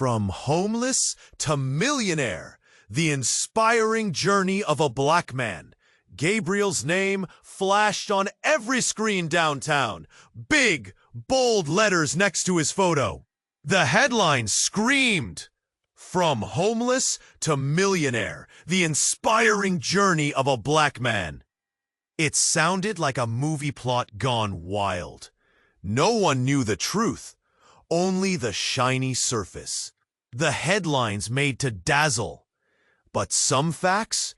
From homeless to millionaire, the inspiring journey of a black man. Gabriel's name flashed on every screen downtown, big, bold letters next to his photo. The headline screamed, "From homeless to millionaire, the inspiring journey of a black man." It sounded like a movie plot gone wild. No one knew the truth, only the shiny surface. The headlines made to dazzle. But some facts,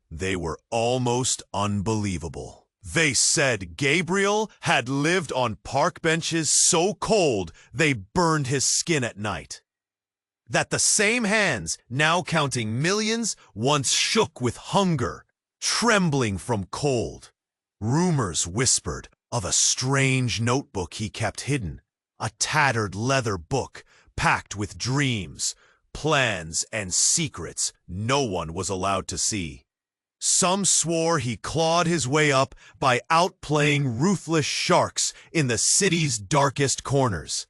they were almost unbelievable. They said Gabriel had lived on park benches so cold they burned his skin at night. That the same hands, now counting millions, once shook with hunger, trembling from cold. Rumors whispered of a strange notebook he kept hidden, a tattered leather book packed with dreams, plans, and secrets no one was allowed to see. Some swore he clawed his way up by outplaying ruthless sharks in the city's darkest corners.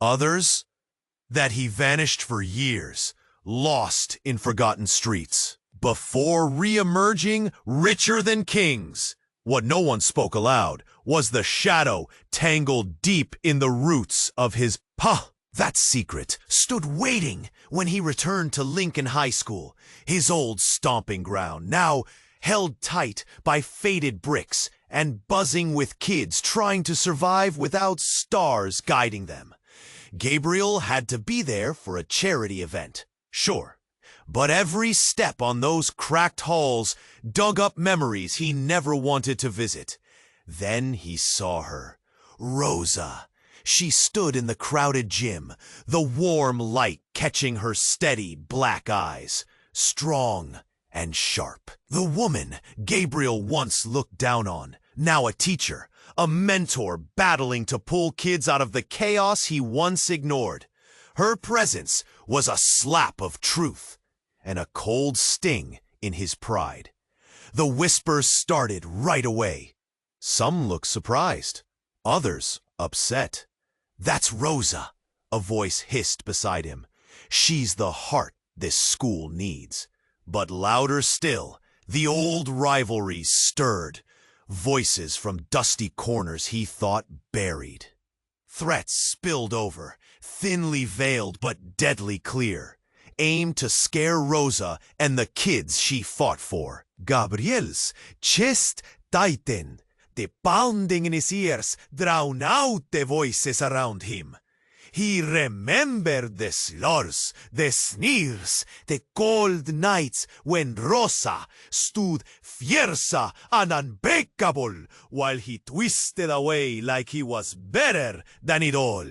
Others, that he vanished for years, lost in forgotten streets, before re-emerging richer than kings. What no one spoke aloud was the shadow tangled deep in the roots of his That secret stood waiting when he returned to Lincoln High School, his old stomping ground, now held tight by faded bricks and buzzing with kids trying to survive without stars guiding them. Gabriel had to be there for a charity event, sure, but every step on those cracked halls dug up memories he never wanted to visit. Then he saw her, Rosa. She stood in the crowded gym, the warm light catching her steady black eyes, strong and sharp. The woman Gabriel once looked down on, now a teacher, a mentor battling to pull kids out of the chaos he once ignored. Her presence was a slap of truth and a cold sting in his pride. The whispers started right away. Some looked surprised, others upset. "That's Rosa," a voice hissed beside him. "She's the heart this school needs." But louder still, the old rivalries stirred, voices from dusty corners he thought buried. Threats spilled over, thinly veiled but deadly clear, aimed to scare Rosa and the kids she fought for. Gabriel's chest tightened. The pounding in his ears drowned out the voices around him. He remembered the slurs, the sneers, the cold nights when Rosa stood fierce and unbreakable while he twisted away like he was better than it all.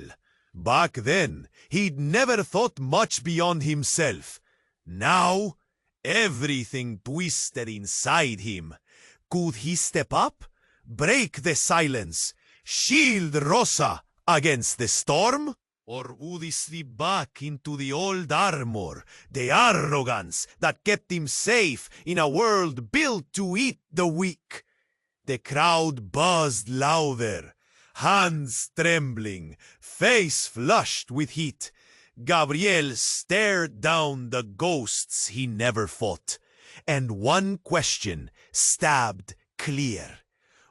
Back then, he'd never thought much beyond himself. Now, everything twisted inside him. Could he step up? Break the silence, shield Rosa against the storm? Or would he slip back into the old armor, the arrogance that kept him safe in a world built to eat the weak? The crowd buzzed louder, hands trembling, face flushed with heat. Gabriel stared down the ghosts he never fought, and one question stabbed clear.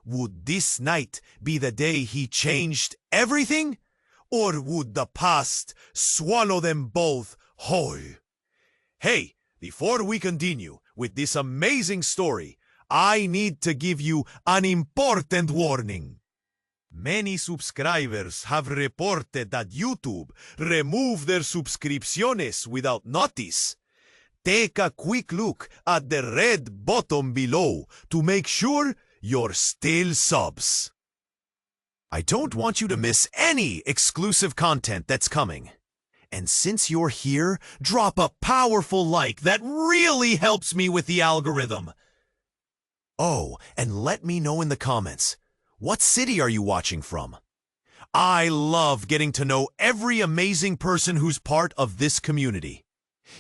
Would this night be the day he changed everything? Or would the past swallow them both whole? Hey, before we continue with this amazing story, I need to give you an important warning. Many subscribers have reported that YouTube removed their subscripciones without notice. Take a quick look at the red button below to make sure you're still subs. I don't want you to miss any exclusive content that's coming. And since you're here, drop a powerful like that really helps me with the algorithm. Oh, and let me know in the comments, what city are you watching from? I love getting to know every amazing person who's part of this community.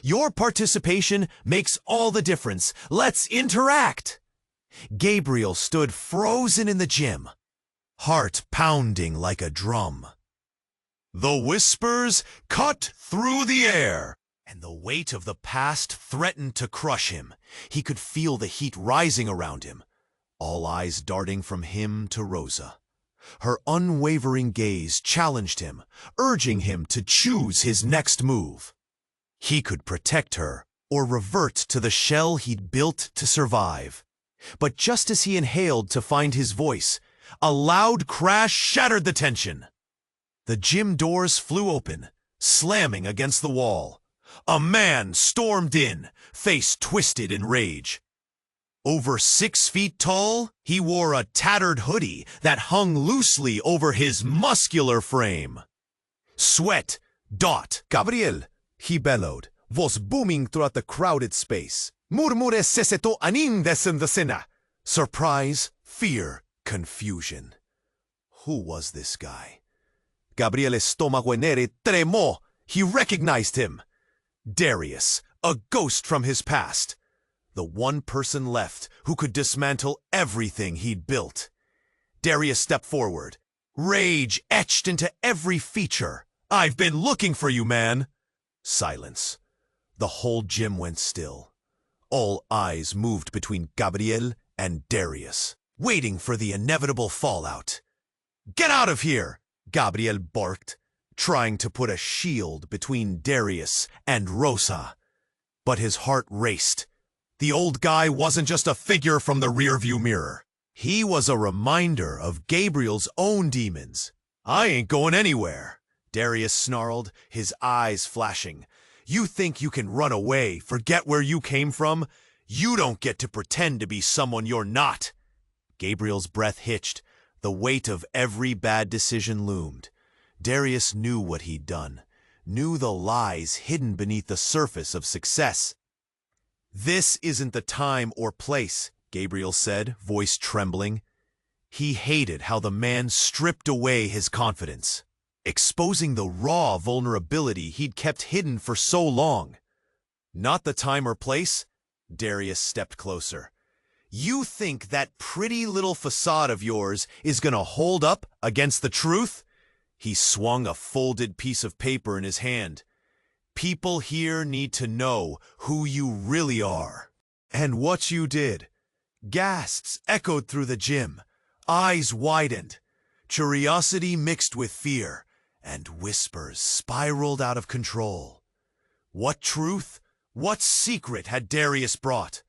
Your participation makes all the difference. Let's interact! Gabriel stood frozen in the gym, heart pounding like a drum. The whispers cut through the air, and the weight of the past threatened to crush him. He could feel the heat rising around him, all eyes darting from him to Rosa. Her unwavering gaze challenged him, urging him to choose his next move. He could protect her or revert to the shell he'd built to survive. But just as he inhaled to find his voice, a loud crash shattered the tension. The gym doors flew open, slamming against the wall. A man stormed in, face twisted in rage. Over 6 feet tall, he wore a tattered hoodie that hung loosely over his muscular frame. Sweat, Gabriel, he bellowed, voice booming throughout the crowded space. Murmure seseto anin descendacena. Surprise, fear, confusion. Who was this guy? Gabriel's estómago enere tremó. He recognized him. Darius, a ghost from his past. The one person left who could dismantle everything he'd built. Darius stepped forward, rage etched into every feature. I've been looking for you, man. Silence. The whole gym went still. All eyes moved between Gabriel and Darius, waiting for the inevitable fallout. Get out of here, Gabriel barked, trying to put a shield between Darius and Rosa. But his heart raced. The old guy wasn't just a figure from the rearview mirror. He was a reminder of Gabriel's own demons. I ain't going anywhere, Darius snarled, his eyes flashing. You think you can run away, forget where you came from? You don't get to pretend to be someone you're not. Gabriel's breath hitched. The weight of every bad decision loomed. Darius knew what he'd done, knew the lies hidden beneath the surface of success. This isn't the time or place, Gabriel said, voice trembling. He hated how the man stripped away his confidence, exposing the raw vulnerability he'd kept hidden for so long. Not the time or place? Darius stepped closer. You think that pretty little facade of yours is gonna hold up against the truth? He swung a folded piece of paper in his hand. People here need to know who you really are. And what you did. Gasps echoed through the gym. Eyes widened. Curiosity mixed with fear. And whispers spiraled out of control. What truth? What secret had Darius brought?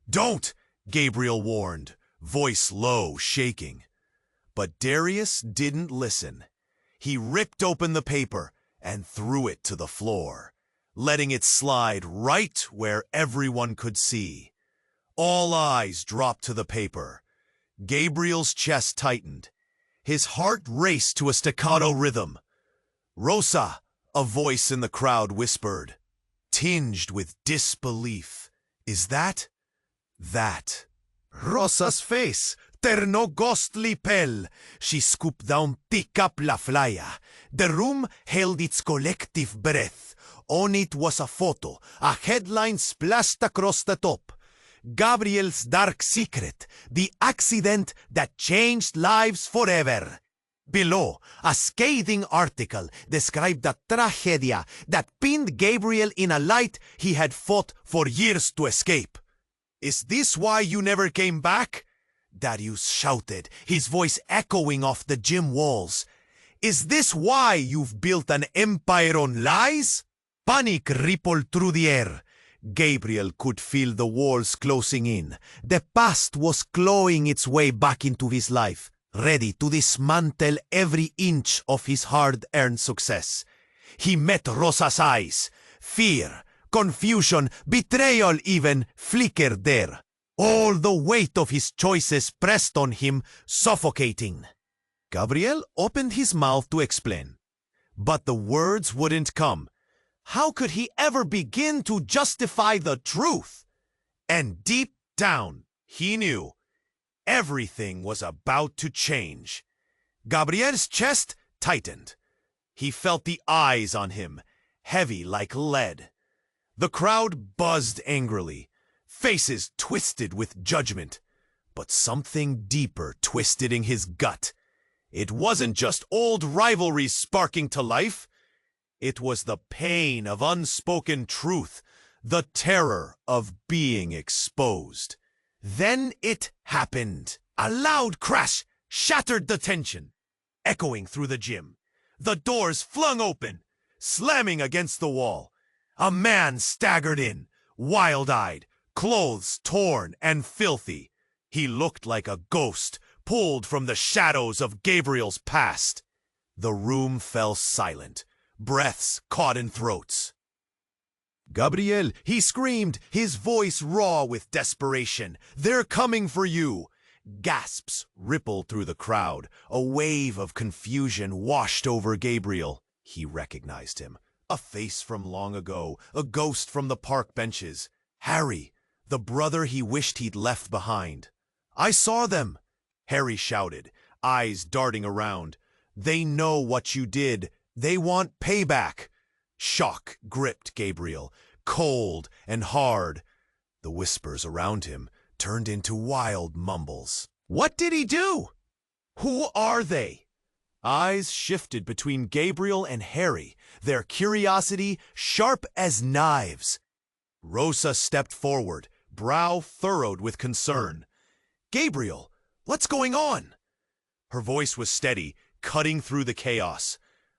Don't! Gabriel warned, voice low, shaking. But Darius didn't listen. He ripped open the paper and threw it to the floor, letting it slide right where everyone could see. All eyes dropped to the paper. Gabriel's chest tightened. His heart raced to a staccato rhythm. Rosa, a voice in the crowd whispered, tinged with disbelief. Is that? That. Rosa's face turned ghostly pale. She scooped down, picked up la flyer. The room held its collective breath. On it was a photo, a headline splashed across the top. Gabriel's dark secret, the accident that changed lives forever. Below, a scathing article described the tragedia that pinned Gabriel in a light he had fought for years to escape. Is this why you never came back? Darius shouted, his voice echoing off the gym walls. Is this why you've built an empire on lies? Panic rippled through the air. Gabriel could feel the walls closing in. The past was clawing its way back into his life, ready to dismantle every inch of his hard-earned success. He met Rosa's eyes. Fear, confusion, betrayal even flickered there. All the weight of his choices pressed on him, suffocating. Gabriel opened his mouth to explain, but the words wouldn't come. How could he ever begin to justify the truth? And deep down, he knew everything was about to change. Gabriel's chest tightened. He felt the eyes on him, heavy like lead. The crowd buzzed angrily, faces twisted with judgment. But something deeper twisted in his gut. It wasn't just old rivalries sparking to life. It was the pain of unspoken truth, the terror of being exposed. Then it happened. A loud crash shattered the tension, echoing through the gym. The doors flung open, slamming against the wall. A man staggered in, wild-eyed, clothes torn and filthy. He looked like a ghost pulled from the shadows of Gabriel's past. The room fell silent, breaths caught in throats. "Gabriel," he screamed, his voice raw with desperation. "They're coming for you." Gasps rippled through the crowd. A wave of confusion washed over Gabriel. He recognized him. A face from long ago, a ghost from the park benches. Harry, the brother he wished he'd left behind. "I saw them," Harry shouted, eyes darting around. "They know what you did. They want payback." Shock gripped Gabriel, cold and hard. The whispers around him turned into wild mumbles. "What did he do? Who are they?" Eyes shifted between Gabriel and Harry, their curiosity sharp as knives. Rosa stepped forward, brow furrowed with concern. "Gabriel, what's going on?" Her voice was steady, cutting through the chaos,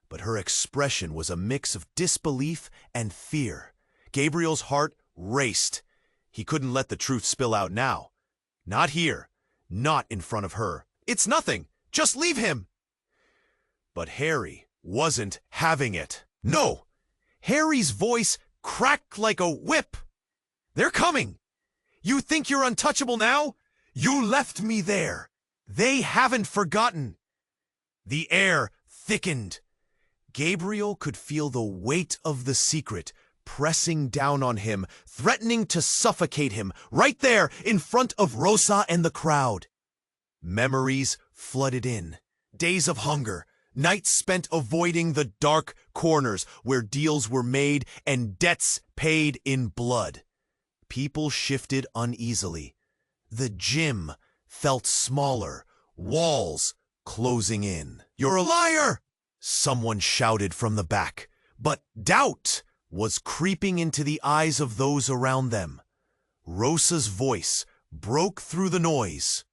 but her expression was a mix of disbelief and fear. Gabriel's heart raced. He couldn't let the truth spill out now. Not here. Not in front of her. "It's nothing. Just leave him." But Harry wasn't having it. "No!" Harry's voice cracked like a whip. "They're coming. You think you're untouchable now? You left me there. They haven't forgotten." The air thickened. Gabriel could feel the weight of the secret pressing down on him, threatening to suffocate him, right there in front of Rosa and the crowd. Memories flooded in. Days of hunger, nights spent avoiding the dark corners where deals were made and debts paid in blood. People shifted uneasily. The gym felt smaller, walls closing in. "You're a liar!" someone shouted from the back, but doubt was creeping into the eyes of those around them. Rosa's voice broke through the noise.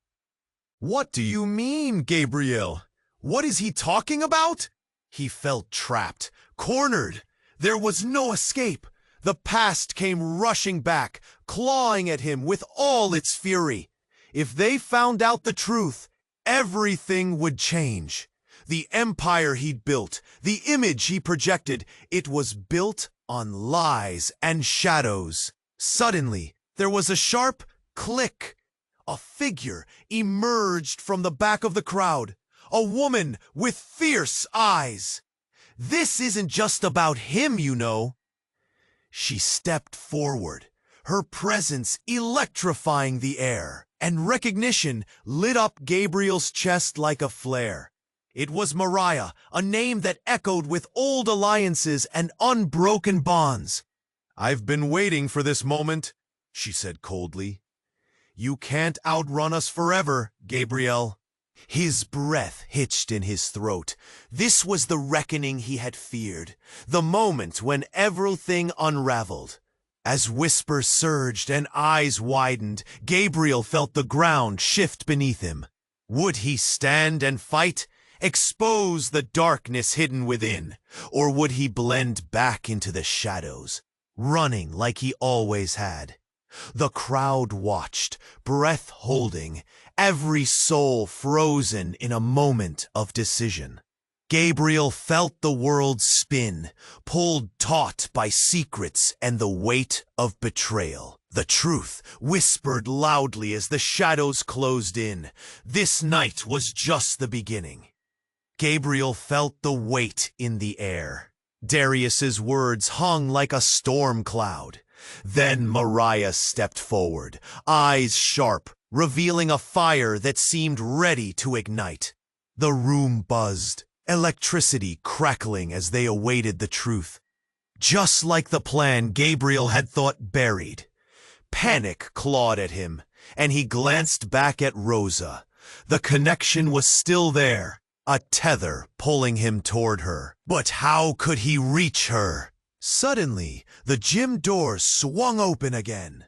"What do you mean, Gabriel? What is he talking about?" He felt trapped, cornered. There was no escape. The past came rushing back, clawing at him with all its fury. If they found out the truth, everything would change. The empire he'd built, the image he projected, it was built on lies and shadows. Suddenly, there was a sharp click. A figure emerged from the back of the crowd, a woman with fierce eyes. "This isn't just about him, you know." She stepped forward, her presence electrifying the air, and recognition lit up Gabriel's chest like a flare. It was Mariah, a name that echoed with old alliances and unbroken bonds. "I've been waiting for this moment," she said coldly. "You can't outrun us forever, Gabriel." His breath hitched in his throat. This was the reckoning he had feared, the moment when everything unraveled. As whispers surged and eyes widened, Gabriel felt the ground shift beneath him. Would he stand and fight? Expose the darkness hidden within? Or would he blend back into the shadows, running like he always had? The crowd watched, breath holding, every soul frozen in a moment of decision. Gabriel felt the world spin, pulled taut by secrets and the weight of betrayal. The truth whispered loudly as the shadows closed in. This night was just the beginning. Gabriel felt the weight in the air. Darius's words hung like a storm cloud. Then Mariah stepped forward, eyes sharp, revealing a fire that seemed ready to ignite. The room buzzed, electricity crackling as they awaited the truth. Just like the plan Gabriel had thought buried. Panic clawed at him, and he glanced back at Rosa. The connection was still there. a tether pulling him toward her. But how could he reach her? Suddenly, the gym doors swung open again.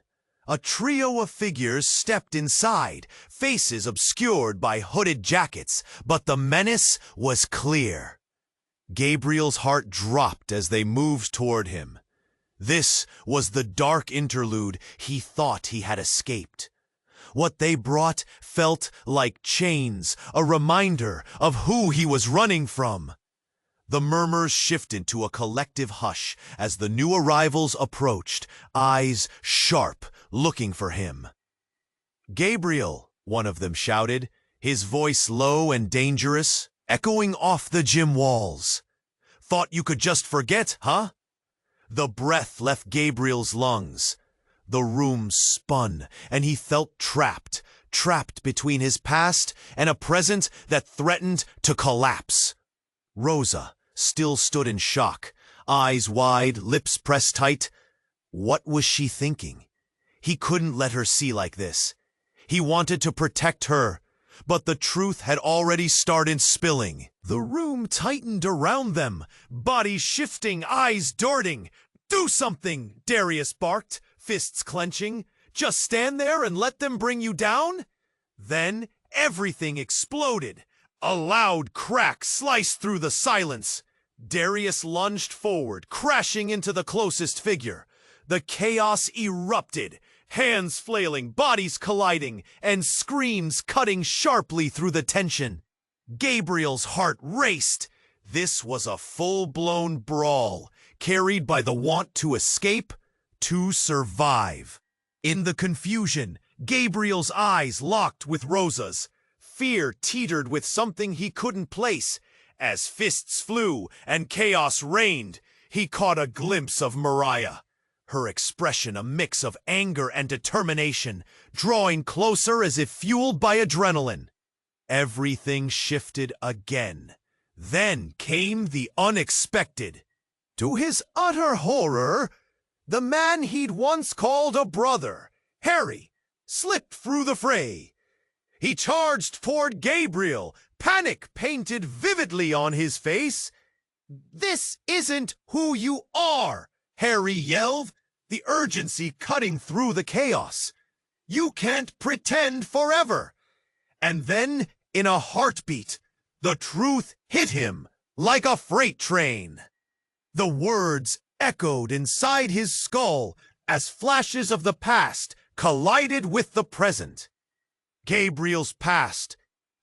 A trio of figures stepped inside, faces obscured by hooded jackets, but the menace was clear. Gabriel's heart dropped as they moved toward him. This was the dark interlude he thought he had escaped. What they brought felt like chains, a reminder of who he was running from. The murmurs shifted to a collective hush as the new arrivals approached, eyes sharp, looking for him. "Gabriel," one of them shouted, his voice low and dangerous, echoing off the gym walls. "Thought you could just forget, huh?" The breath left Gabriel's lungs. The room spun, and he felt trapped between his past and a present that threatened to collapse. Rosa still stood in shock, eyes wide, lips pressed tight. What was she thinking? He couldn't let her see like this. He wanted to protect her, but the truth had already started spilling. The room tightened around them, bodies shifting, eyes darting. "Do something," Darius barked, fists clenching. "Just stand there and let them bring you down?" Then everything exploded. A loud crack sliced through the silence. Darius lunged forward, crashing into the closest figure. The chaos erupted, hands flailing, bodies colliding, and screams cutting sharply through the tension. Gabriel's heart raced. This was a full-blown brawl, carried by the want to escape, to survive. In the confusion, Gabriel's eyes locked with Rosa's. Fear teetered with something he couldn't place. As fists flew and chaos reigned, he caught a glimpse of Mariah. Her expression a mix of anger and determination, drawing closer as if fueled by adrenaline. Everything shifted again. Then came the unexpected. To his utter horror, the man he'd once called a brother, Harry, slipped through the fray. He charged toward Gabriel, panic painted vividly on his face. "This isn't who you are," Harry yelled, the urgency cutting through the chaos. "You can't pretend forever." And then, in a heartbeat, the truth hit him like a freight train. The words echoed inside his skull as flashes of the past collided with the present. Gabriel's past,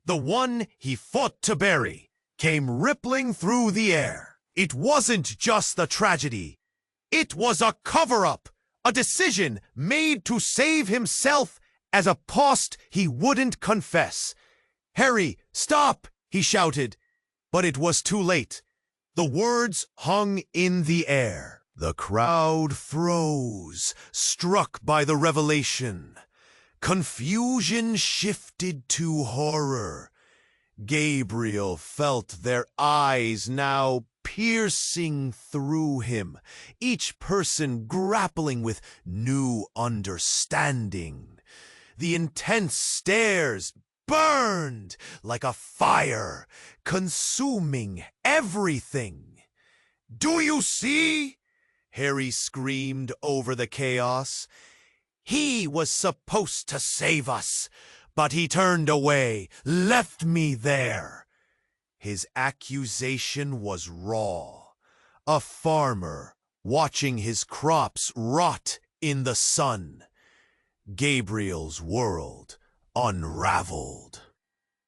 the one he fought to bury, came rippling through the air. It wasn't just a tragedy. It was a cover-up, a decision made to save himself as a cost he wouldn't confess. "Harry, stop!" he shouted. But it was too late. The words hung in the air. The crowd froze, struck by the revelation. Confusion shifted to horror. Gabriel felt their eyes now piercing through him, each person grappling with new understanding. The intense stares burned like a fire, consuming everything. "Do you see?" Harry screamed over the chaos. "He was supposed to save us, but he turned away, left me there." His accusation was raw. A farmer watching his crops rot in the sun. Gabriel's world unraveled.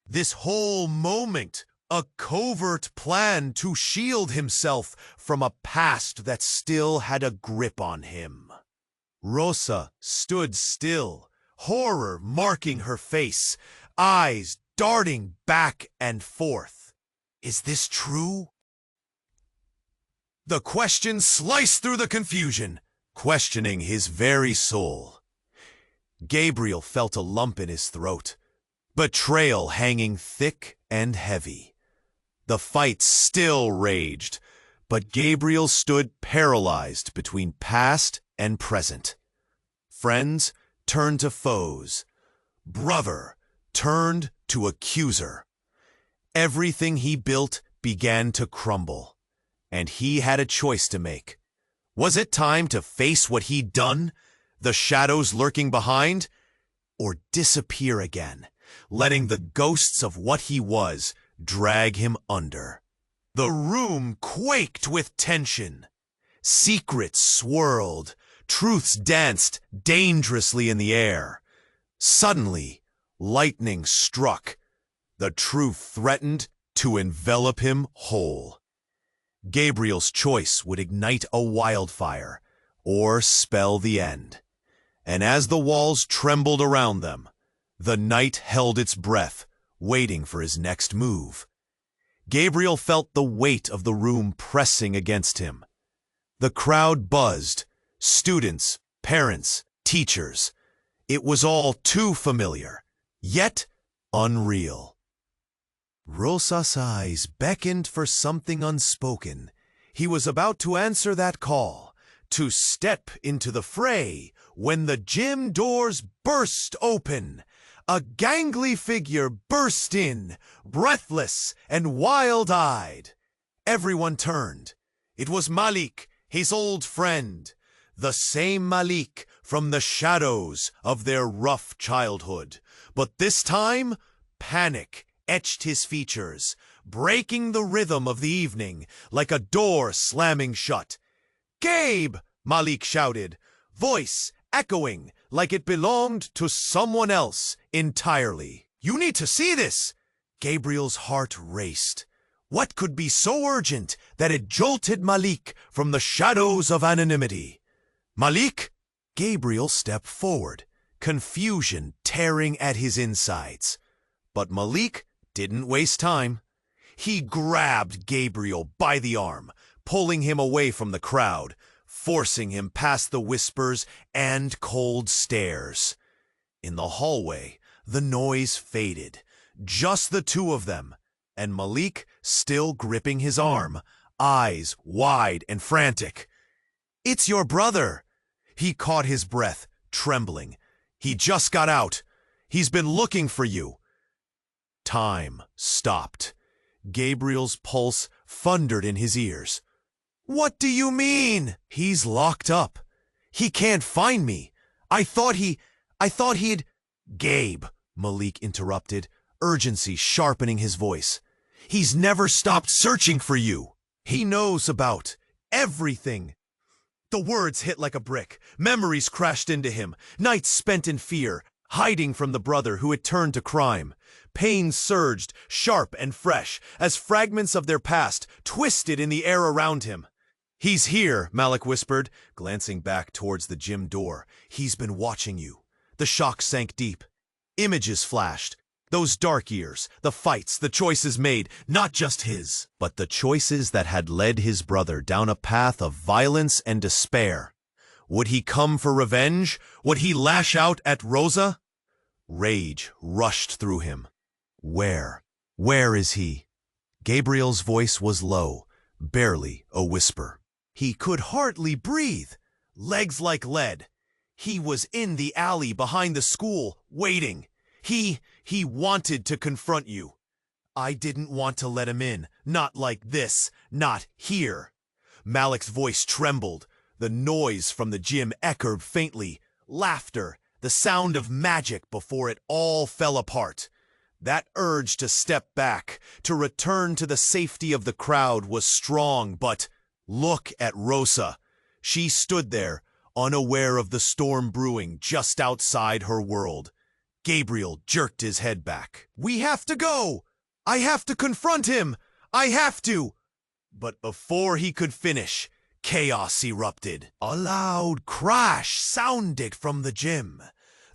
This whole moment, a covert plan to shield himself from a past that still had a grip on him. Rosa stood still, horror marking her face, eyes darting back and forth. Is this true? The question sliced through the confusion, questioning his very soul. Gabriel felt a lump in his throat, betrayal hanging thick and heavy. The fight still raged, but Gabriel stood paralyzed between past and present. Friends turned to foes. Brother turned to accuser. Everything he built began to crumble, and he had a choice to make. Was it time to face what he'd done, the shadows lurking behind, or disappear again, letting the ghosts of what he was drag him under? The room quaked with tension. Secrets swirled, truths danced dangerously in the air. Suddenly, lightning struck. The truth threatened to envelop him whole. Gabriel's choice would ignite a wildfire or spell the end. And as the walls trembled around them, the night held its breath, waiting for his next move. Gabriel felt the weight of the room pressing against him. The crowd buzzed, students, parents, teachers. It was all too familiar, yet unreal. Rosa's eyes beckoned for something unspoken. He was about to answer that call, to step into the fray, when the gym doors burst open. A gangly figure burst in, breathless and wild-eyed. Everyone turned. It was Malik, his old friend, the same Malik from the shadows of their rough childhood. But this time, panic etched his features, breaking the rhythm of the evening like a door slamming shut. "Gabe!" Malik shouted, voice echoing like it belonged to someone else entirely. "You need to see this!" Gabriel's heart raced. What could be so urgent that it jolted Malik from the shadows of anonymity? "Malik?" Gabriel stepped forward, confusion tearing at his insides. But Malik didn't waste time. He grabbed Gabriel by the arm, pulling him away from the crowd, forcing him past the whispers and cold stares. In the hallway, the noise faded. Just the two of them, and Malik still gripping his arm, eyes wide and frantic. "It's your brother!" He caught his breath, trembling. "He just got out. He's been looking for you." Time stopped. Gabriel's pulse thundered in his ears. "What do you mean?" "He's locked up. He can't find me. I thought he'd—" "Gabe," Malik interrupted, urgency sharpening his voice. "He's never stopped searching for you. He knows about everything." The words hit like a brick. Memories crashed into him. Nights spent in fear, hiding from the brother who had turned to crime. Pain surged, sharp and fresh, as fragments of their past twisted in the air around him. "He's here," Malik whispered, glancing back towards the gym door. "He's been watching you." The shock sank deep. Images flashed. Those dark years, the fights, the choices made, not just his, but the choices that had led his brother down a path of violence and despair. Would he come for revenge? Would he lash out at Rosa? Rage rushed through him. Where is he? Gabriel's voice was low, barely a whisper. He could hardly breathe, legs like lead. He was in the alley behind the school, waiting. He wanted to confront you. I didn't want to let him in, not like this, not here. Malik's voice trembled. The noise from the gym echoed faintly. Laughter, the sound of magic before it all fell apart. That urge to step back, to return to the safety of the crowd was strong, but look at Rosa. She stood there, unaware of the storm brewing just outside her world. Gabriel jerked his head back. "We have to go! I have to confront him! I have to!" But before he could finish, chaos erupted. A loud crash sounded from the gym.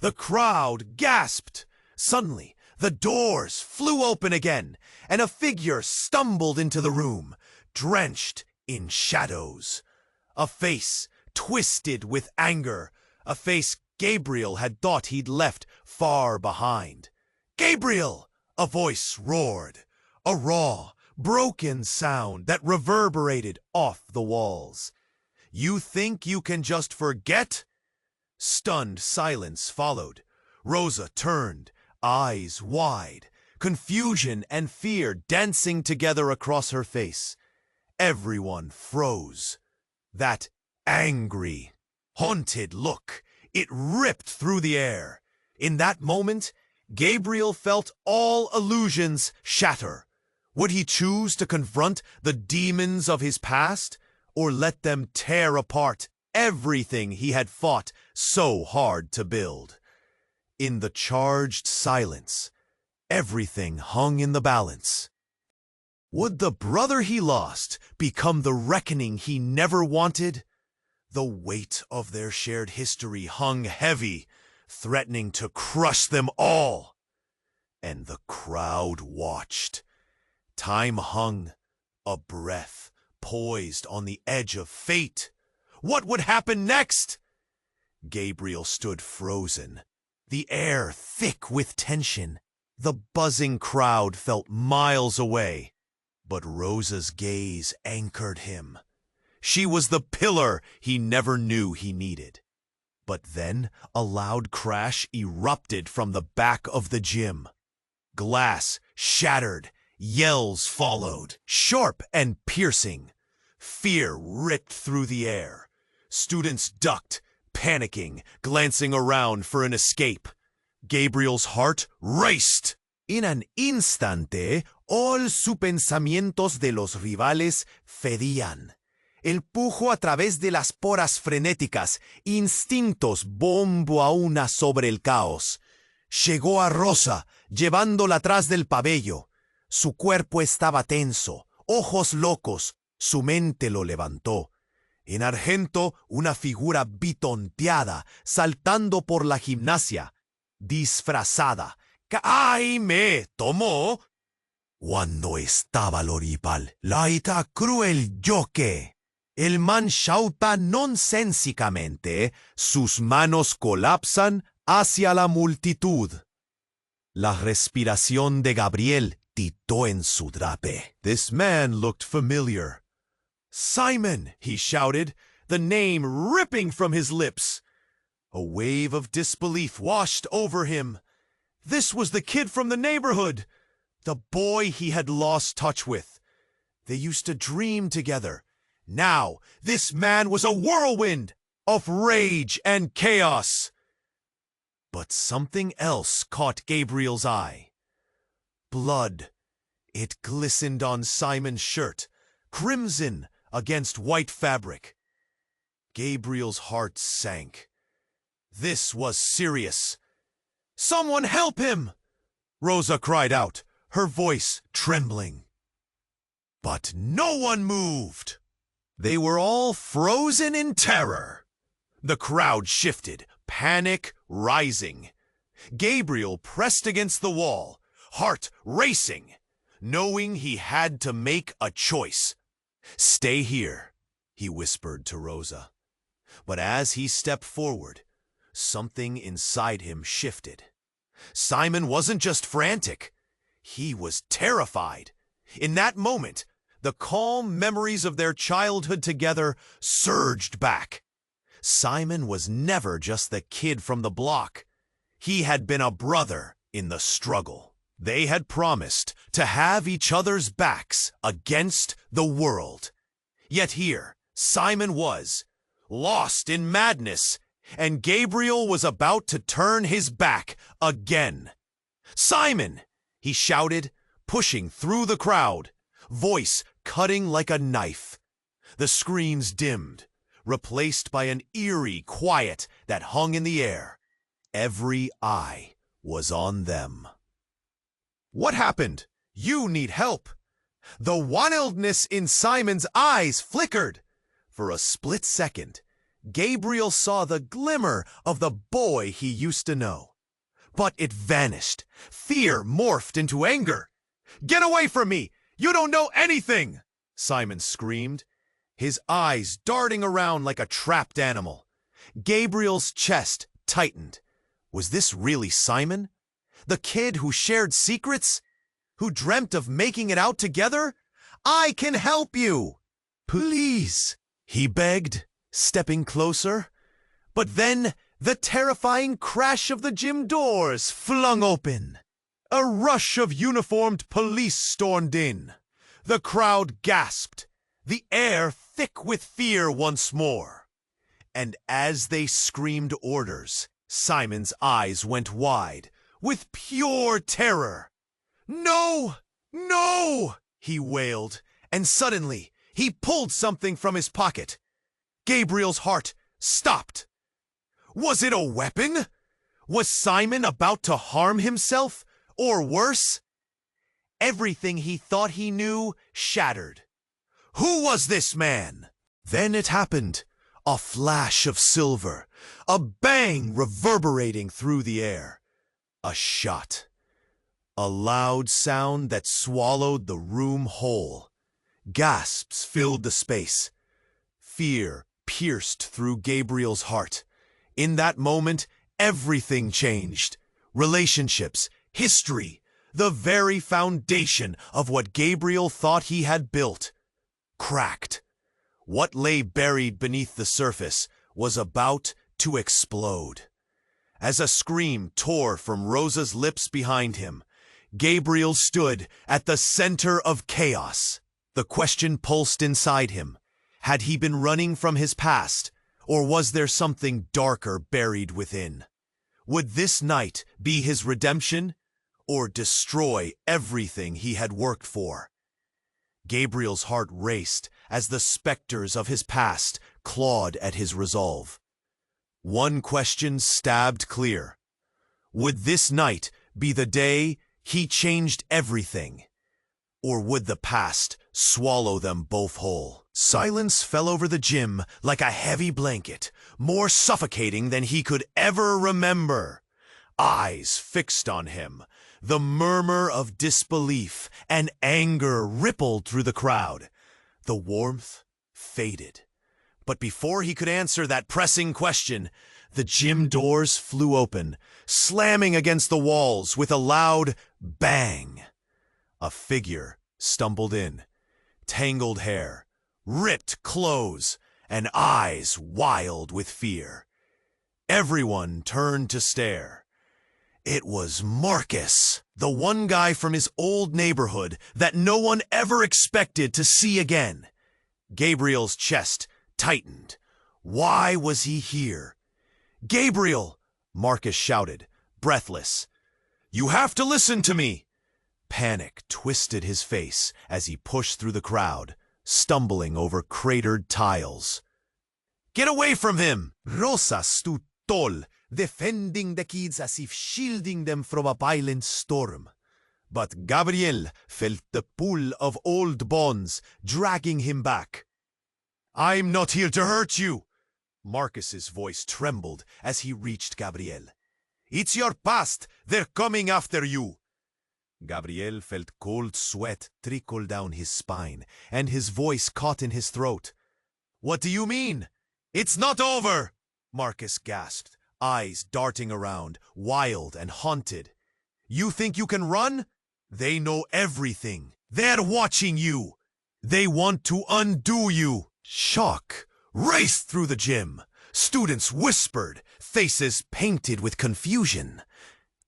The crowd gasped. Suddenly, the doors flew open again, and a figure stumbled into the room, drenched in shadows. A face twisted with anger, a face Gabriel had thought he'd left far behind. "Gabriel!" a voice roared, a raw, broken sound that reverberated off the walls. "You think you can just forget?" Stunned silence followed. Rosa turned, eyes wide, confusion and fear dancing together across her face. Everyone froze. That angry, haunted look, it ripped through the air. In that moment, Gabriel felt all illusions shatter. Would he choose to confront the demons of his past, or let them tear apart everything he had fought so hard to build? In the charged silence, everything hung in the balance. Would the brother he lost become the reckoning he never wanted? The weight of their shared history hung heavy, threatening to crush them all. And the crowd watched. Time hung, a breath, poised on the edge of fate. What would happen next? Gabriel stood frozen, the air thick with tension. The buzzing crowd felt miles away, but Rosa's gaze anchored him. She was the pillar he never knew he needed. But then a loud crash erupted from the back of the gym. Glass shattered, yells followed, sharp and piercing. Fear ripped through the air. Students ducked, panicking, glancing around for an escape. Gabriel's heart raced. En un instante, all sus pensamientos de los rivales fedían. El pujo a través de las poras frenéticas, instintos bombo a una sobre el caos. Llegó a Rosa, llevándola atrás del pabello. Su cuerpo estaba tenso, ojos locos, su mente lo levantó. En argento, una figura bitonteada, saltando por la gimnasia, disfrazada. ¡Ay, me tomó! Cuando estaba l'oripal, laita cruel yoque. El man shauta nonsensicamente, sus manos colapsan hacia la multitud. La respiración de Gabriel titó en su drape. This man looked familiar. Simon, he shouted, the name ripping from his lips. A wave of disbelief washed over him. This was the kid from the neighborhood, the boy he had lost touch with. They used to dream together. Now, this man was a whirlwind of rage and chaos. But something else caught Gabriel's eye. Blood. It glistened on Simon's shirt, crimson against white fabric. Gabriel's heart sank. This was serious. Someone help him! Rosa cried out, her voice trembling. But no one moved. They were all frozen in terror. The crowd shifted, panic rising. Gabriel pressed against the wall, heart racing, knowing he had to make a choice. Stay here, he whispered to Rosa. But as he stepped forward, something inside him shifted. Simon wasn't just frantic. He was terrified. In that moment, the calm memories of their childhood together surged back. Simon was never just the kid from the block. He had been a brother in the struggle. They had promised to have each other's backs against the world. Yet here, Simon was, lost in madness, and Gabriel was about to turn his back again. "Simon!" he shouted, pushing through the crowd, voice cutting like a knife. The screams dimmed, replaced by an eerie quiet that hung in the air. Every eye was on them. "What happened? You need help." The wildness in Simon's eyes flickered. For a split second, Gabriel saw the glimmer of the boy he used to know. But it vanished. Fear morphed into anger. "Get away from me! You don't know anything!" Simon screamed, his eyes darting around like a trapped animal. Gabriel's chest tightened. Was this really Simon? The kid who shared secrets? Who dreamt of making it out together? "I can help you!" "Please," he begged, stepping closer. But then the terrifying crash of the gym doors flung open. A rush of uniformed police stormed in. The crowd gasped, the air thick with fear once more. And as they screamed orders, Simon's eyes went wide with pure terror. "No! No!" he wailed, and suddenly he pulled something from his pocket. Gabriel's heart stopped. Was it a weapon? Was Simon about to harm himself, or worse? Everything he thought he knew shattered. Who was this man? Then it happened. A flash of silver, a bang reverberating through the air. A shot. A loud sound that swallowed the room whole. Gasps filled the space. Fear pierced through Gabriel's heart. In that moment, everything changed. Relationships, history, the very foundation of what Gabriel thought he had built, cracked. What lay buried beneath the surface was about to explode. As a scream tore from Rosa's lips behind him, Gabriel stood at the center of chaos. The question pulsed inside him. Had he been running from his past, or was there something darker buried within? Would this night be his redemption, or destroy everything he had worked for? Gabriel's heart raced as the specters of his past clawed at his resolve. One question stabbed clear. Would this night be the day he changed everything? Or would the past swallow them both whole? Silence fell over the gym like a heavy blanket, more suffocating than he could ever remember. Eyes fixed on him. The murmur of disbelief and anger rippled through the crowd. The warmth faded. But before he could answer that pressing question, the gym doors flew open, slamming against the walls with a loud bang. A figure stumbled in, tangled hair, ripped clothes, and eyes wild with fear. Everyone turned to stare. It was Marcus, the one guy from his old neighborhood that no one ever expected to see again. Gabriel's chest tightened. Why was he here? "Gabriel!" Marcus shouted, breathless. "You have to listen to me!" Panic twisted his face as he pushed through the crowd, stumbling over cratered tiles. "Get away from him!" Rosa stood tall, defending the kids as if shielding them from a violent storm. But Gabriel felt the pull of old bonds dragging him back. "I'm not here to hurt you!" Marcus's voice trembled as he reached Gabriel. "It's your past. They're coming after you." Gabriel felt cold sweat trickle down his spine, and his voice caught in his throat. "What do you mean? It's not over!" Marcus gasped, eyes darting around, wild and haunted. "You think you can run? They know everything. They're watching you. They want to undo you." Shock raced through the gym. Students whispered, faces painted with confusion.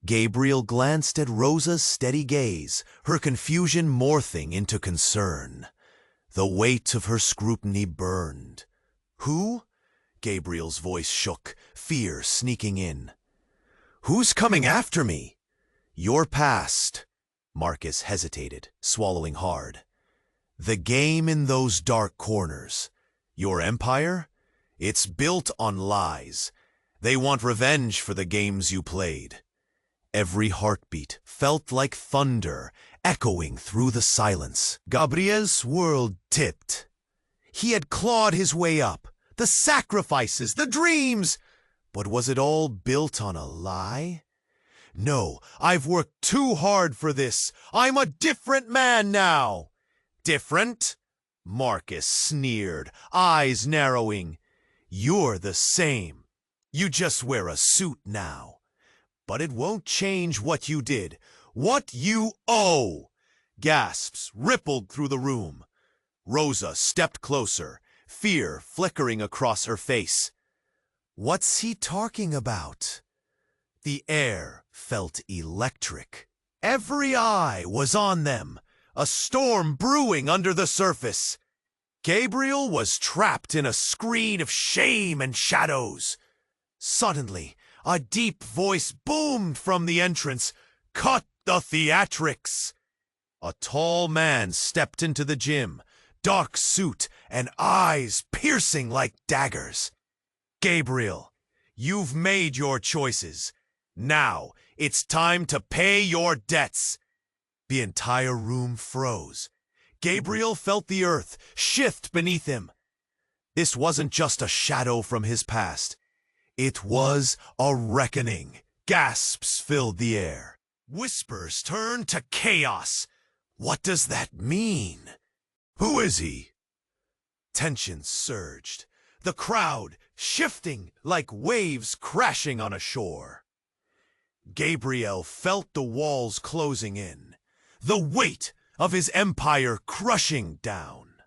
Gabriel glanced at Rosa's steady gaze, her confusion morphing into concern. The weight of her scrutiny burned. "Who?" Gabriel's voice shook, fear sneaking in. "Who's coming after me?" "Your past." Marcus hesitated, swallowing hard. "The game in those dark corners. Your empire? It's built on lies. They want revenge for the games you played." Every heartbeat felt like thunder, echoing through the silence. Gabriel's world tipped. He had clawed his way up. The sacrifices, the dreams! But was it all built on a lie? "No, I've worked too hard for this. I'm a different man now." "Different?" Marcus sneered, eyes narrowing. "You're the same. You just wear a suit now. But it won't change what you did, what you owe." Gasps rippled through the room. Rosa stepped closer, fear flickering across her face. "What's he talking about?" The air felt electric, Every eye was on them, a storm brewing under the surface. Gabriel was trapped in a screen of shame and shadows. Suddenly, a deep voice boomed from the entrance. "Cut the theatrics!" A tall man stepped into the gym, dark suit and eyes piercing like daggers. "Gabriel, you've made your choices. Now it's time to pay your debts." The entire room froze. Gabriel felt the earth shift beneath him. This wasn't just a shadow from his past. It was a reckoning. Gasps filled the air. Whispers turned to chaos. What does that mean? Who is he? Tension surged. The crowd shifting like waves crashing on a shore. Gabriel felt the walls closing in, the weight of his empire crushing down.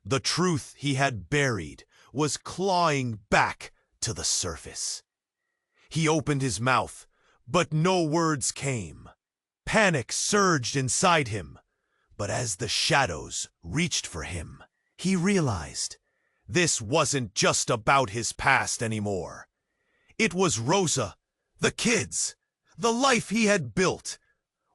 The truth he had buried was clawing back to the surface. He opened his mouth, but no words came. Panic surged inside him, but as the shadows reached for him, he realized this wasn't just about his past anymore. It was Rosa, the kids, the life he had built.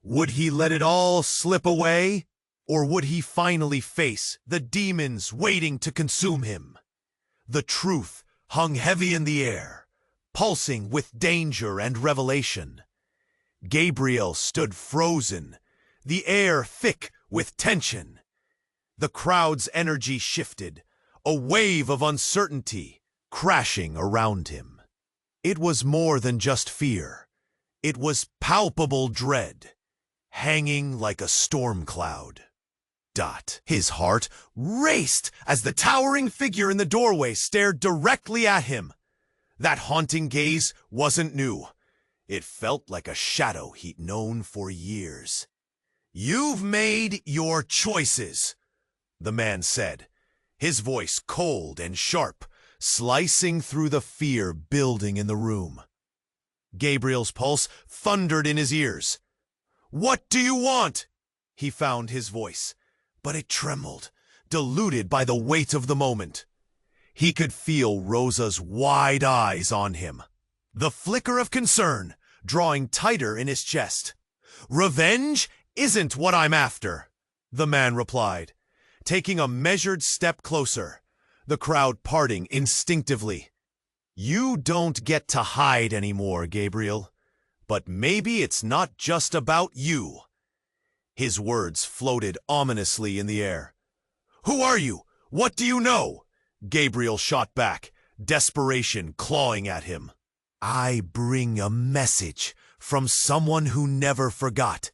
Would he let it all slip away? Or would he finally face the demons waiting to consume him? The truth hung heavy in the air, pulsing with danger and revelation. Gabriel stood frozen, the air thick with tension. The crowd's energy shifted, a wave of uncertainty crashing around him. It was more than just fear. It was palpable dread, hanging like a storm cloud. His heart raced as the towering figure in the doorway stared directly at him. That haunting gaze wasn't new. It felt like a shadow he'd known for years. "You've made your choices," the man said, his voice cold and sharp, slicing through the fear building in the room. Gabriel's pulse thundered in his ears. "What do you want?" He found his voice, but it trembled, diluted by the weight of the moment. He could feel Rosa's wide eyes on him, the flicker of concern drawing tighter in his chest. "Revenge isn't what I'm after," the man replied, taking a measured step closer, the crowd parting instinctively. "You don't get to hide anymore, Gabriel, but maybe it's not just about you." His words floated ominously in the air. "Who are you? What do you know?" Gabriel shot back, desperation clawing at him. "I bring a message from someone who never forgot."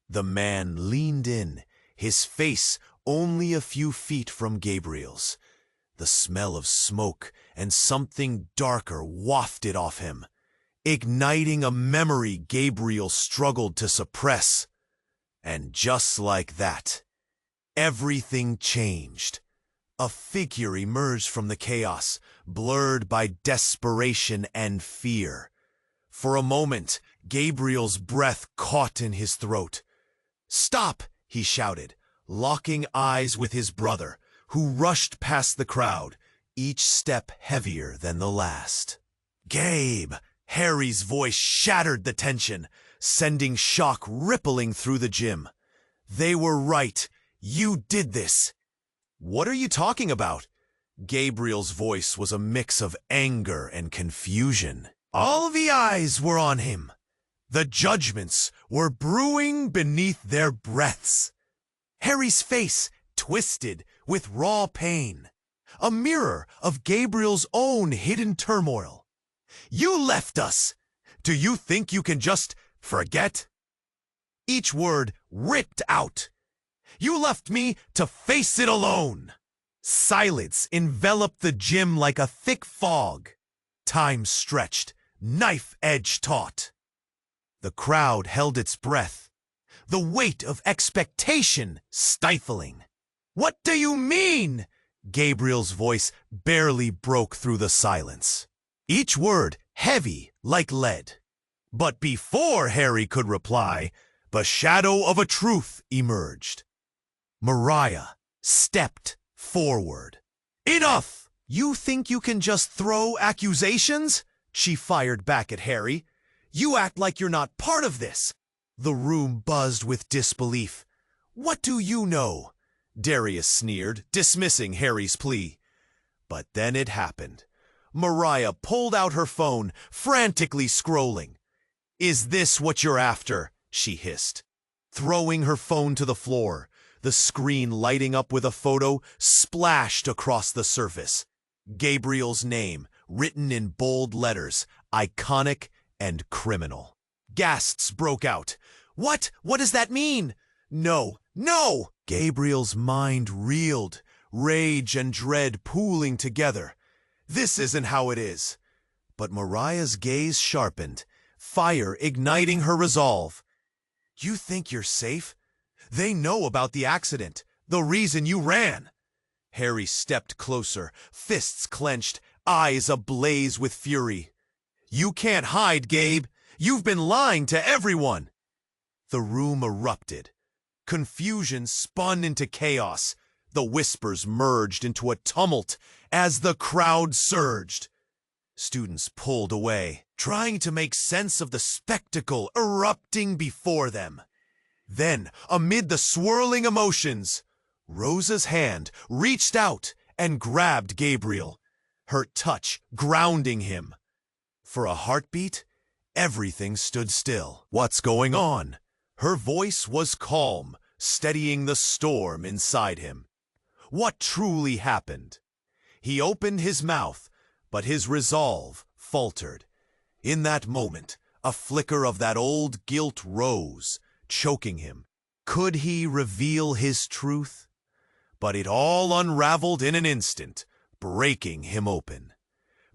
The man leaned in, his face only a few feet from Gabriel's. The smell of smoke and something darker wafted off him, igniting a memory Gabriel struggled to suppress. And just like that, everything changed. A figure emerged from the chaos, blurred by desperation and fear. For a moment, Gabriel's breath caught in his throat. "Stop!" he shouted, locking eyes with his brother, who rushed past the crowd, each step heavier than the last. "Gabe!" Harry's voice shattered the tension, sending shock rippling through the gym. "They were right. You did this." "What are you talking about?" Gabriel's voice was a mix of anger and confusion. All the eyes were on him. The judgments were brewing beneath their breaths. Harry's face twisted with raw pain, a mirror of Gabriel's own hidden turmoil. "You left us. Do you think you can just forget?" Each word ripped out. "You left me to face it alone." Silence enveloped the gym like a thick fog. Time stretched, knife edge taut. The crowd held its breath, the weight of expectation stifling. "What do you mean?" Gabriel's voice barely broke through the silence, each word heavy like lead. But before Harry could reply, the shadow of a truth emerged. Mariah stepped forward. "Enough! You think you can just throw accusations?" she fired back at Harry. "You act like you're not part of this." The room buzzed with disbelief. "What do you know?" Darius sneered, dismissing Harry's plea. But then it happened. Mariah pulled out her phone, frantically scrolling. "Is this what you're after?" she hissed. Throwing her phone to the floor, the screen lighting up with a photo splashed across the surface. Gabriel's name, written in bold letters, iconic and criminal. Gasps broke out. What? What does that mean?" "No, no!" Gabriel's mind reeled, rage and dread pooling together. "This isn't how it is." But Mariah's gaze sharpened, fire igniting her resolve. "You think you're safe? They know about the accident, the reason you ran." Harry stepped closer, fists clenched, eyes ablaze with fury. "You can't hide, Gabe. You've been lying to everyone." The room erupted. Confusion spun into chaos. The whispers merged into a tumult as the crowd surged. Students pulled away, trying to make sense of the spectacle erupting before them. Then, amid the swirling emotions, Rosa's hand reached out and grabbed Gabriel, her touch grounding him. For a heartbeat, everything stood still. "What's going on?" Her voice was calm, steadying the storm inside him. What truly happened? He opened his mouth, but his resolve faltered. In that moment, a flicker of that old guilt rose, choking him. Could he reveal his truth? But it all unraveled in an instant, breaking him open.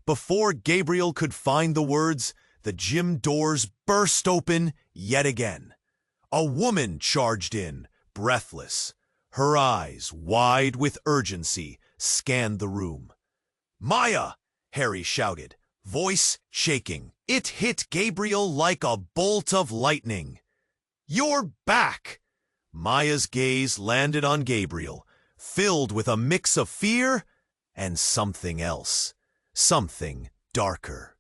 Before Gabriel could find the words, the gym doors burst open yet again. A woman charged in, breathless. Her eyes, wide with urgency, scanned the room. "Maya!" Harry shouted, voice shaking. It hit Gabriel like a bolt of lightning. "You're back!" Maya's gaze landed on Gabriel, filled with a mix of fear and something else, something darker.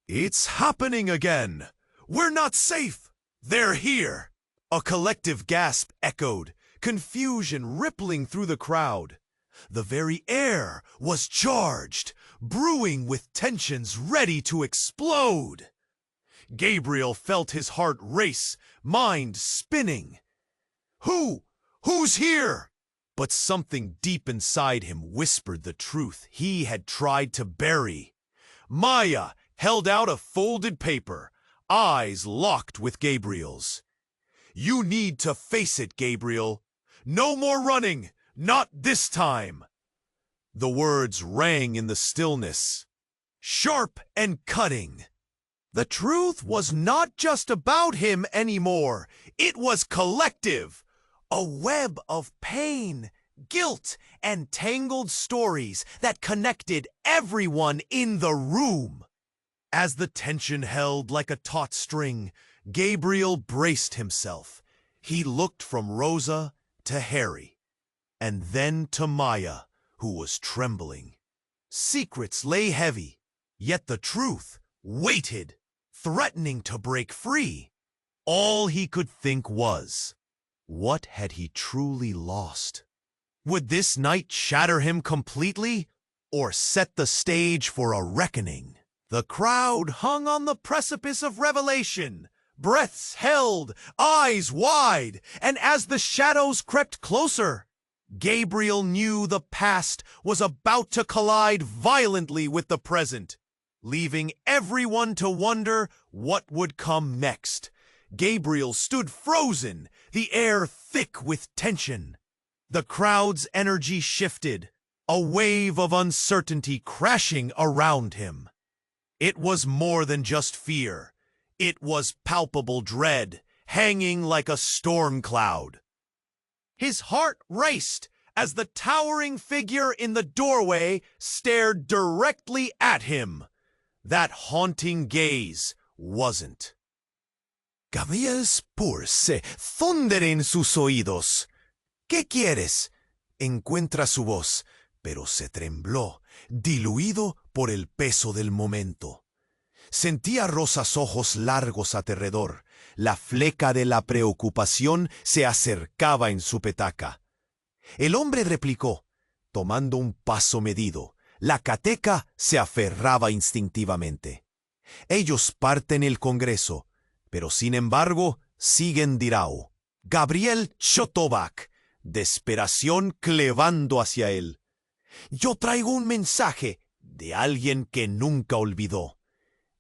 "It's happening again! We're not safe! They're here!" A collective gasp echoed, confusion rippling through the crowd. The very air was charged, brewing with tensions ready to explode. Gabriel felt his heart race, mind spinning. Who's here?" But something deep inside him whispered the truth he had tried to bury. Maya held out a folded paper, eyes locked with Gabriel's. "You need to face it, Gabriel. No more running, not this time." The words rang in the stillness, sharp and cutting. The truth was not just about him anymore. It was collective. A web of pain, guilt, and tangled stories that connected everyone in the room. As the tension held like a taut string, Gabriel braced himself. He looked from Rosa to Harry, and then to Maya, who was trembling. Secrets lay heavy, yet the truth waited, threatening to break free. All he could think was, what had he truly lost? Would this night shatter him completely, or set the stage for a reckoning? The crowd hung on the precipice of revelation, breaths held, eyes wide, and as the shadows crept closer, Gabriel knew the past was about to collide violently with the present, leaving everyone to wonder what would come next. Gabriel stood frozen, the air thick with tension. The crowd's energy shifted, a wave of uncertainty crashing around him. It was more than just fear. It was palpable dread, hanging like a storm cloud. His heart raced as the towering figure in the doorway stared directly at him. That haunting gaze wasn't Gabriel's pulse se thundere en sus oídos. ¿Qué quieres? Encuentra su voz, pero se tembló, diluido por el peso del momento. Sentía rosas ojos largos alrededor. La fleca de la preocupación se acercaba en su petaca. El hombre replicó, tomando un paso medido. La cateca se aferraba instintivamente. Ellos parten el Congreso, pero sin embargo siguen Dirao. Gabriel shotó back, desesperación clevando hacia él. Yo traigo un mensaje de alguien que nunca olvidó.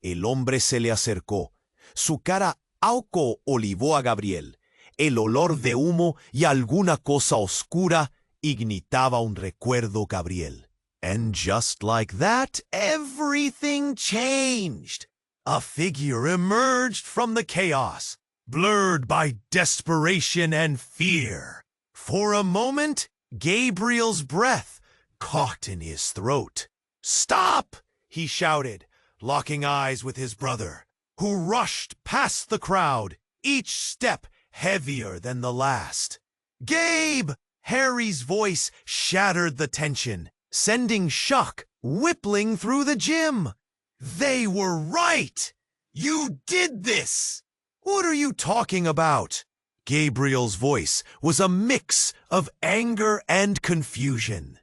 El hombre se le acercó. Su cara auco olivó a Gabriel. El olor de humo y alguna cosa oscura ignitaba un recuerdo Gabriel. And just like that, everything changed. A figure emerged from the chaos, blurred by desperation and fear. For a moment, Gabriel's breath caught in his throat. "Stop!" he shouted, locking eyes with his brother, who rushed past the crowd, each step heavier than the last. "Gabe!" Harry's voice shattered the tension, sending shock whippling through the gym. "They were right! You did this!" "What are you talking about?" Gabriel's voice was a mix of anger and confusion.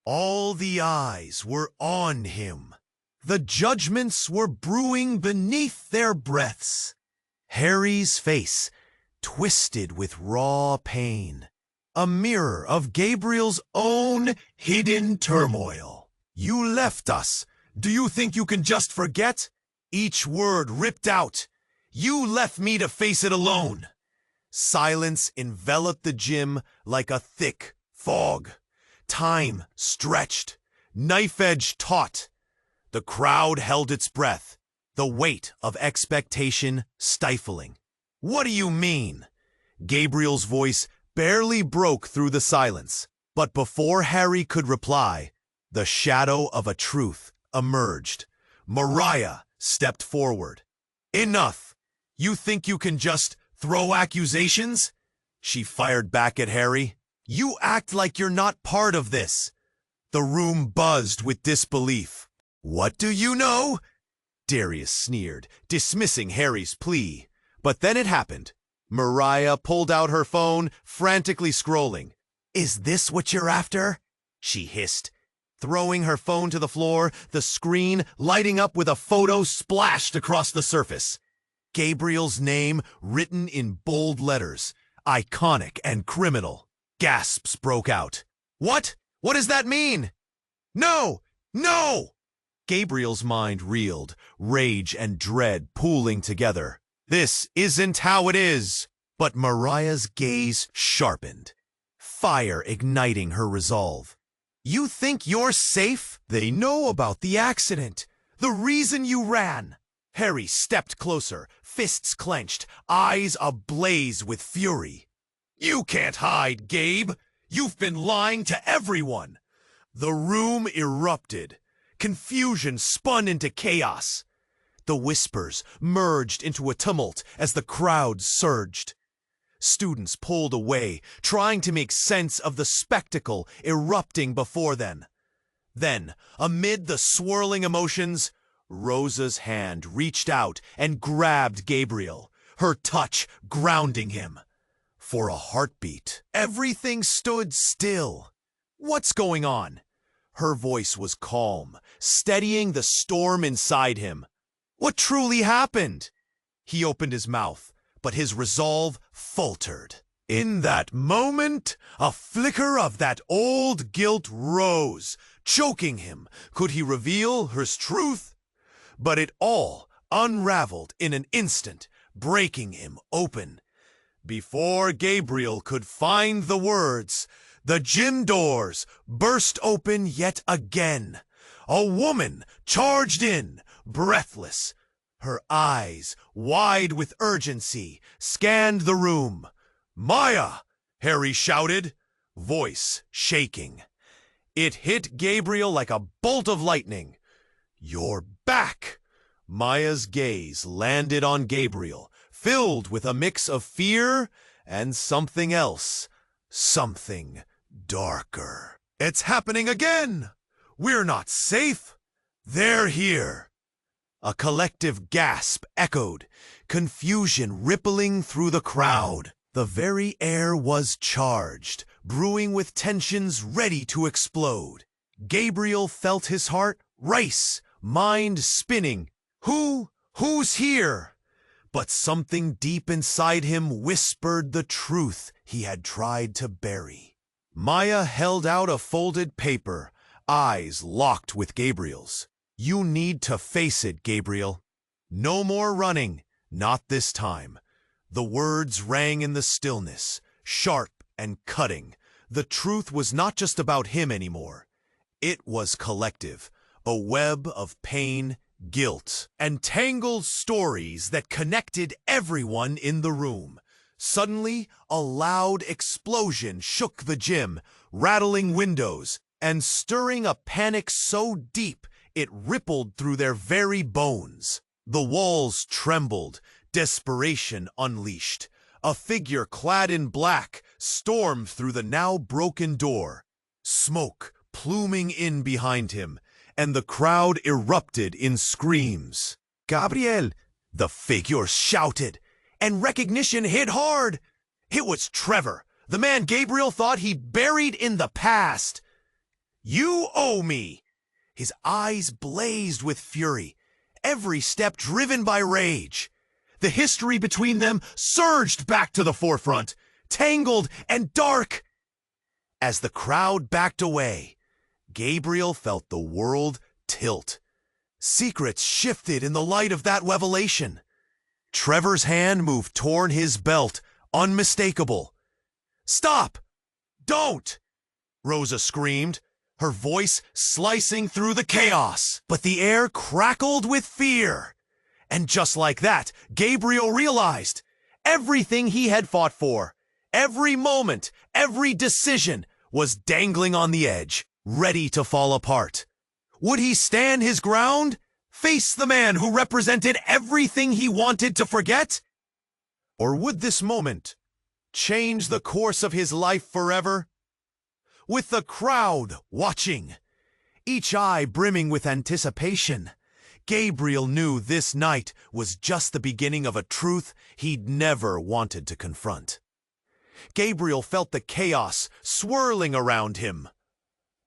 All the eyes were on him. The judgments were brewing beneath their breaths. Harry's face twisted with raw pain, a mirror of Gabriel's own hidden turmoil. "You left us. Do you think you can just forget?" Each word ripped out. "You left me to face it alone." Silence enveloped the gym like a thick fog. Time stretched, knife-edge taut. The crowd held its breath, the weight of expectation stifling. "What do you mean?" Gabriel's voice barely broke through the silence. But before Harry could reply, the shadow of a truth emerged. Mariah stepped forward. "Enough! You think you can just throw accusations?" She fired back at Harry. "You act like you're not part of this." The room buzzed with disbelief. "What do you know?" Darius sneered, dismissing Harry's plea. But then it happened. Mariah pulled out her phone, frantically scrolling. "Is this what you're after?" she hissed. Throwing her phone to the floor, the screen lighting up with a photo splashed across the surface. Gabriel's name written in bold letters, iconic and criminal. Gasps broke out. "What? What does that mean?" "No! No!" Gabriel's mind reeled, rage and dread pooling together. "This isn't how it is." But Mariah's gaze sharpened, fire igniting her resolve. "You think you're safe? They know about the accident, the reason you ran." Harry stepped closer, fists clenched, eyes ablaze with fury. "You can't hide, Gabe. You've been lying to everyone." The room erupted. Confusion spun into chaos. The whispers merged into a tumult as the crowd surged. Students pulled away, trying to make sense of the spectacle erupting before them. Then, amid the swirling emotions, Rosa's hand reached out and grabbed Gabriel, her touch grounding him. For a heartbeat, everything stood still. "What's going on?" Her voice was calm, steadying the storm inside him. "What truly happened?" He opened his mouth, but his resolve faltered. In that moment, a flicker of that old guilt rose, choking him. Could he reveal her truth? But it all unraveled in an instant, breaking him open. Before Gabriel could find the words, the gym doors burst open yet again. A woman charged in, breathless. Her eyes, wide with urgency, scanned the room. "Maya!" Harry shouted, voice shaking. It hit Gabriel like a bolt of lightning. "You're back!" Maya's gaze landed on Gabriel, filled with a mix of fear and something else, something darker. It's happening again! We're not safe! They're here! A collective gasp echoed, confusion rippling through the crowd. The very air was charged, brewing with tensions ready to explode. Gabriel felt his heart race, mind spinning. Who's here? But something deep inside him whispered the truth he had tried to bury. Maya held out a folded paper, eyes locked with Gabriel's. You need to face it, Gabriel. No more running, not this time. The words rang in the stillness, sharp and cutting. The truth was not just about him anymore. It was collective, a web of pain, guilt, and tangled stories that connected everyone in the room. Suddenly, a loud explosion shook the gym, rattling windows and stirring a panic so deep it rippled through their very bones. The walls trembled, desperation unleashed. A figure clad in black stormed through the now broken door, smoke pluming in behind him, and the crowd erupted in screams. Gabriel, the figure shouted, and recognition hit hard. It was Trevor, the man Gabriel thought he buried in the past. You owe me! His eyes blazed with fury, every step driven by rage. The history between them surged back to the forefront, tangled and dark. As the crowd backed away, Gabriel felt the world tilt. Secrets shifted in the light of that revelation. Trevor's hand moved toward his belt, unmistakable. Stop! Don't! Rosa screamed, her voice slicing through the chaos. But the air crackled with fear. And just like that, Gabriel realized everything he had fought for, every moment, every decision was dangling on the edge, ready to fall apart. Would he stand his ground? Face the man who represented everything he wanted to forget? Or would this moment change the course of his life forever? With the crowd watching, each eye brimming with anticipation, Gabriel knew this night was just the beginning of a truth he'd never wanted to confront. Gabriel felt the chaos swirling around him.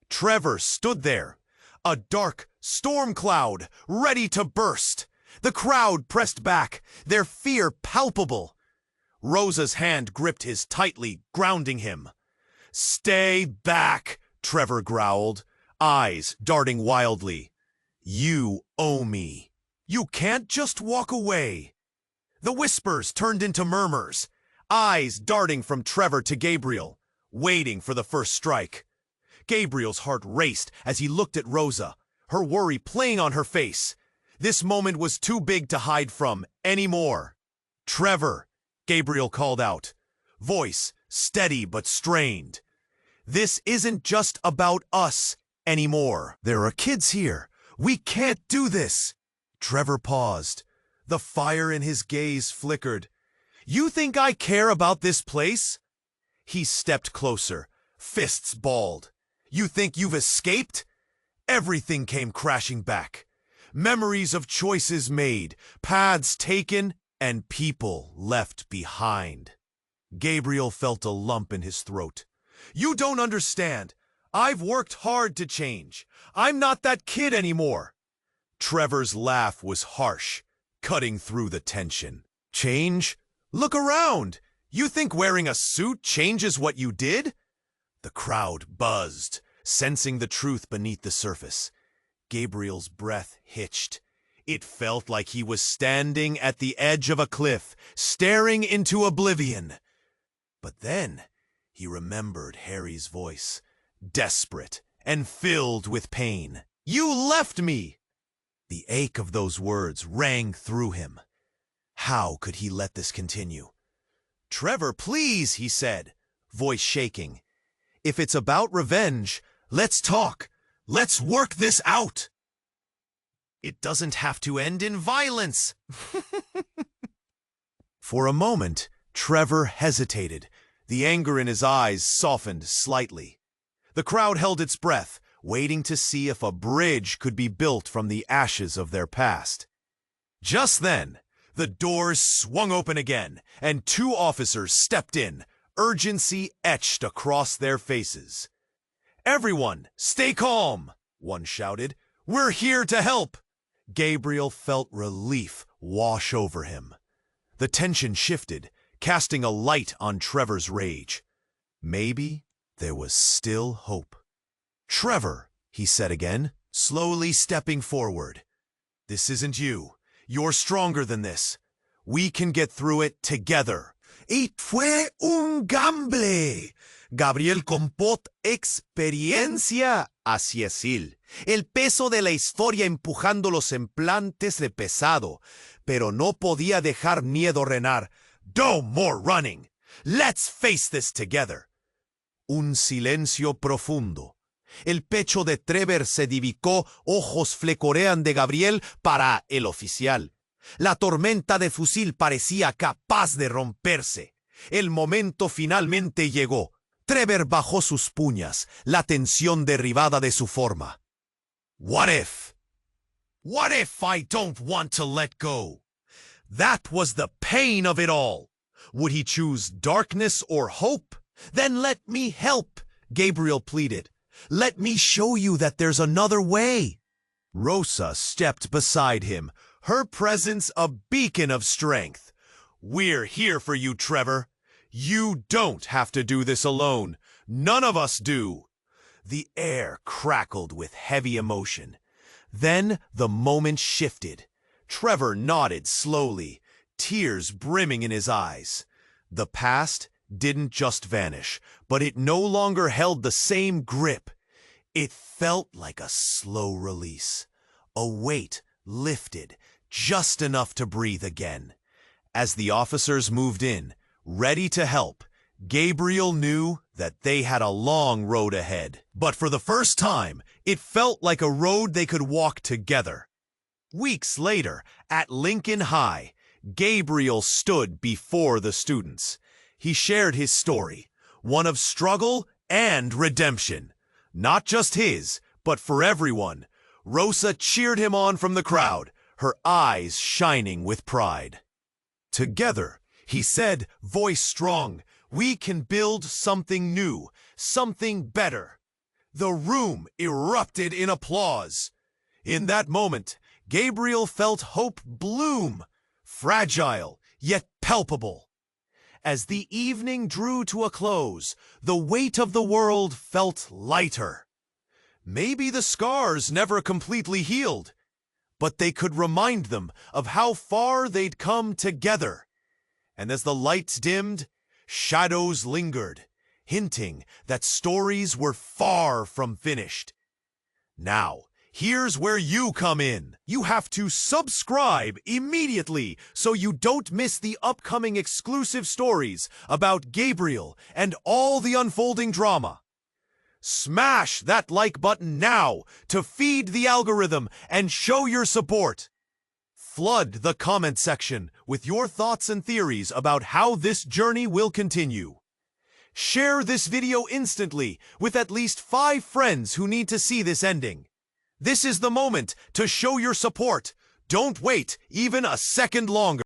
Trevor stood there, a dark storm cloud ready to burst. The crowd pressed back, their fear palpable. Rosa's hand gripped his tightly, grounding him. Stay back, Trevor growled, eyes darting wildly. You owe me. You can't just walk away. The whispers turned into murmurs, eyes darting from Trevor to Gabriel, waiting for the first strike. Gabriel's heart raced as he looked at Rosa, her worry playing on her face. This moment was too big to hide from anymore. Trevor, Gabriel called out, voice steady but strained. This isn't just about us anymore. There are kids here. We can't do this. Trevor paused. The fire in his gaze flickered. You think I care about this place? He stepped closer, fists balled. You think you've escaped? Everything came crashing back. Memories of choices made, paths taken, and people left behind. Gabriel felt a lump in his throat. You don't understand. I've worked hard to change. I'm not that kid anymore. Trevor's laugh was harsh, cutting through the tension. Change? Look around. You think wearing a suit changes what you did? The crowd buzzed, sensing the truth beneath the surface. Gabriel's breath hitched. It felt like he was standing at the edge of a cliff, staring into oblivion. But then he remembered Harry's voice, desperate and filled with pain. You left me! The ache of those words rang through him. How could he let this continue? Trevor, please, he said, voice shaking. If it's about revenge, let's talk. Let's work this out. It doesn't have to end in violence. For a moment, Trevor hesitated. The anger in his eyes softened slightly. The crowd held its breath, waiting to see if a bridge could be built from the ashes of their past. Just then, the doors swung open again, and two officers stepped in, urgency etched across their faces. "Everyone, stay calm," one shouted. "We're here to help." Gabriel felt relief wash over him. The tension shifted, casting a light on Trevor's rage. Maybe there was still hope. "Trevor," he said again, slowly stepping forward. "This isn't you. You're stronger than this. We can get through it together." Y fue un gamble. Gabriel Compot, experiencia. Así es él. El peso de la historia empujando los semblantes de pesado, pero no podía dejar miedo reinar. "No more running. Let's face this together." Un silencio profundo. El pecho de Trevor se divisó, ojos flecorean de Gabriel para el oficial. La tormenta de fusil parecía capaz de romperse. El momento finalmente llegó. Trevor bajó sus puñas, la tensión derribada de su forma. What if? What if I don't want to let go? That was the pain of it all. Would he choose darkness or hope? Then let me help, Gabriel pleaded. Let me show you that there's another way. Rosa stepped beside him, her presence a beacon of strength. "We're here for you, Trevor. You don't have to do this alone. None of us do." The air crackled with heavy emotion. Then the moment shifted. Trevor nodded slowly, tears brimming in his eyes. The past didn't just vanish, but it no longer held the same grip. It felt like a slow release. A weight lifted, just enough to breathe again. As the officers moved in, ready to help, Gabriel knew that they had a long road ahead. But for the first time, it felt like a road they could walk together. Weeks later, at Lincoln High, Gabriel stood before the students. He shared his story, one of struggle and redemption. Not just his, but for everyone. Rosa cheered him on from the crowd, her eyes shining with pride. "Together," he said, voice strong, "we can build something new, something better." The room erupted in applause. In that moment, Gabriel felt hope bloom, fragile yet palpable. As the evening drew to a close, the weight of the world felt lighter. Maybe the scars never completely healed, but they could remind them of how far they'd come together. And as the lights dimmed, shadows lingered, hinting that stories were far from finished. Now, here's where you come in. You have to subscribe immediately so you don't miss the upcoming exclusive stories about Gabriel and all the unfolding drama. Smash that like button now to feed the algorithm and show your support. Flood the comment section with your thoughts and theories about how this journey will continue. Share this video instantly with at least 5 friends who need to see this ending. This is the moment to show your support. Don't wait even a second longer.